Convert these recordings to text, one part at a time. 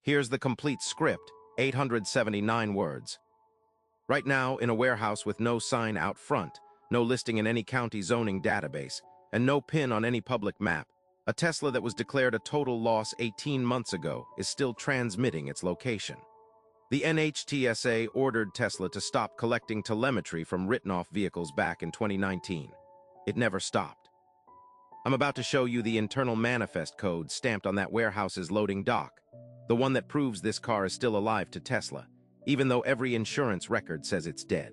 Here's the complete script, 879 words. Right now, in a warehouse with no sign out front, no listing in any county zoning database, and no pin on any public map, a Tesla that was declared a total loss 18 months ago is still transmitting its location. The NHTSA ordered Tesla to stop collecting telemetry from written-off vehicles back in 2019. It never stopped. I'm about to show you the internal manifest code stamped on that warehouse's loading dock, the one that proves this car is still alive to Tesla, even though every insurance record says it's dead.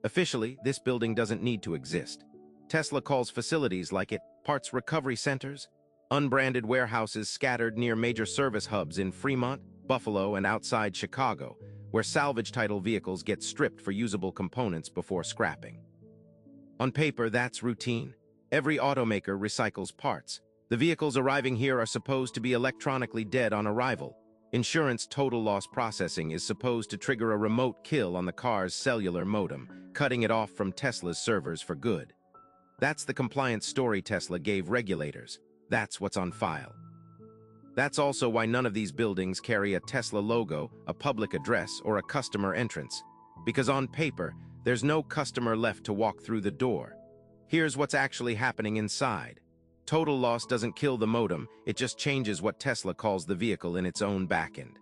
Officially, this building doesn't need to exist. Tesla calls facilities like it parts recovery centers, unbranded warehouses scattered near major service hubs in Fremont, Buffalo, and outside Chicago, where salvage title vehicles get stripped for usable components before scrapping. On paper, that's routine. Every automaker recycles parts. The vehicles arriving here are supposed to be electronically dead on arrival. Insurance total loss processing is supposed to trigger a remote kill on the car's cellular modem, cutting it off from Tesla's servers for good. That's the compliance story Tesla gave regulators. That's what's on file. That's also why none of these buildings carry a Tesla logo, a public address, or a customer entrance. Because on paper, there's no customer left to walk through the door. Here's what's actually happening inside. Total loss doesn't kill the modem, it just changes what Tesla calls the vehicle in its own backend.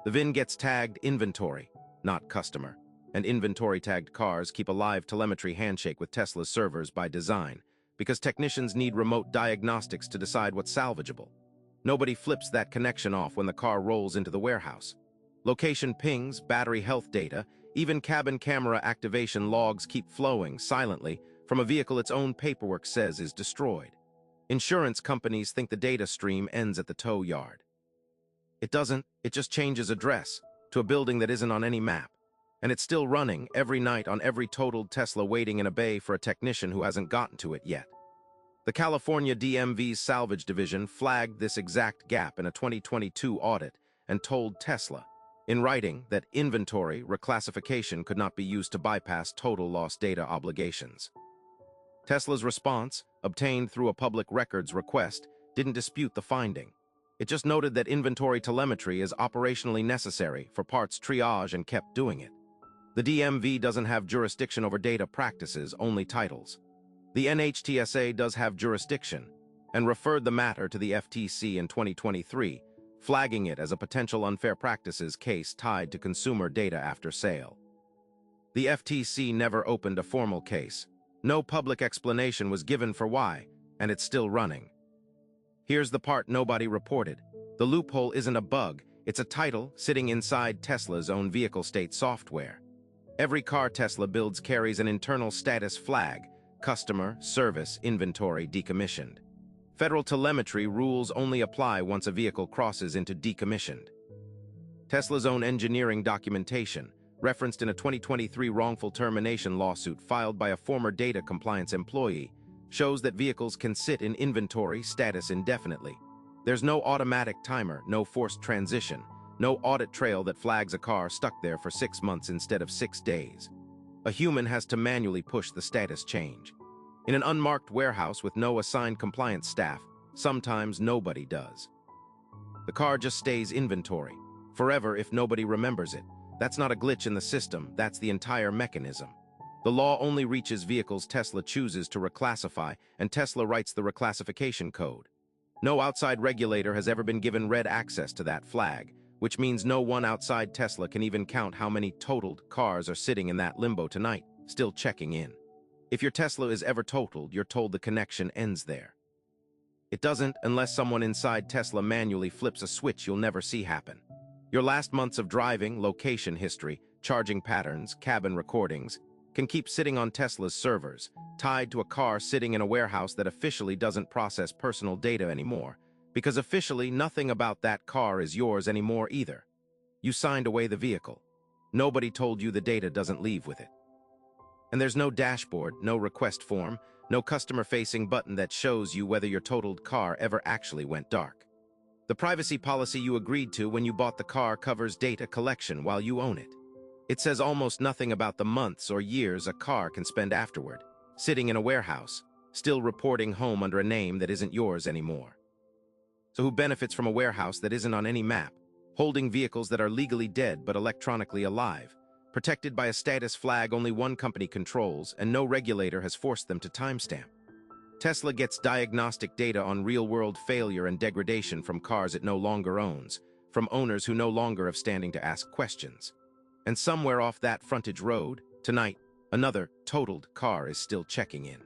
The VIN gets tagged inventory, not customer, and inventory-tagged cars keep a live telemetry handshake with Tesla's servers by design, because technicians need remote diagnostics to decide what's salvageable. Nobody flips that connection off when the car rolls into the warehouse. Location pings, battery health data, even cabin camera activation logs keep flowing silently from a vehicle its own paperwork says is destroyed. Insurance companies think the data stream ends at the tow yard. It doesn't, it just changes address to a building that isn't on any map. And it's still running every night on every totaled Tesla waiting in a bay for a technician who hasn't gotten to it yet. The California DMV's salvage division flagged this exact gap in a 2022 audit and told Tesla, in writing, that inventory reclassification could not be used to bypass total loss data obligations. Tesla's response, obtained through a public records request, didn't dispute the finding. It just noted that inventory telemetry is operationally necessary for parts triage and kept doing it. The DMV doesn't have jurisdiction over data practices, only titles. The NHTSA does have jurisdiction and referred the matter to the FTC in 2023, flagging it as a potential unfair practices case tied to consumer data after sale. The FTC never opened a formal case. No public explanation was given for why, and it's still running. Here's the part nobody reported. The loophole isn't a bug, it's a title sitting inside Tesla's own vehicle state software. Every car Tesla builds carries an internal status flag, customer, service, inventory, decommissioned. Federal telemetry rules only apply once a vehicle crosses into decommissioned. Tesla's own engineering documentation, referenced in a 2023 wrongful termination lawsuit filed by a former data compliance employee, shows that vehicles can sit in inventory status indefinitely. There's no automatic timer, no forced transition, no audit trail that flags a car stuck there for 6 months instead of 6 days. A human has to manually push the status change. In an unmarked warehouse with no assigned compliance staff, sometimes nobody does. The car just stays inventory, forever if nobody remembers it. That's not a glitch in the system, that's the entire mechanism. The law only reaches vehicles Tesla chooses to reclassify, and Tesla writes the reclassification code. No outside regulator has ever been given red access to that flag, which means no one outside Tesla can even count how many totaled cars are sitting in that limbo tonight, still checking in. If your Tesla is ever totaled, you're told the connection ends there. It doesn't unless someone inside Tesla manually flips a switch you'll never see happen. Your last months of driving, location history, charging patterns, cabin recordings can keep sitting on Tesla's servers, tied to a car sitting in a warehouse that officially doesn't process personal data anymore, because officially nothing about that car is yours anymore either. You signed away the vehicle. Nobody told you the data doesn't leave with it. And there's no dashboard, no request form, no customer-facing button that shows you whether your totaled car ever actually went dark. The privacy policy you agreed to when you bought the car covers data collection while you own it. It says almost nothing about the months or years a car can spend afterward, sitting in a warehouse, still reporting home under a name that isn't yours anymore. So who benefits from a warehouse that isn't on any map? holding vehicles that are legally dead but electronically alive, protected by a status flag only one company controls and no regulator has forced them to timestamp. Tesla gets diagnostic data on real-world failure and degradation from cars it no longer owns, from owners who no longer have standing to ask questions. And somewhere off that frontage road, tonight, another totaled car is still checking in.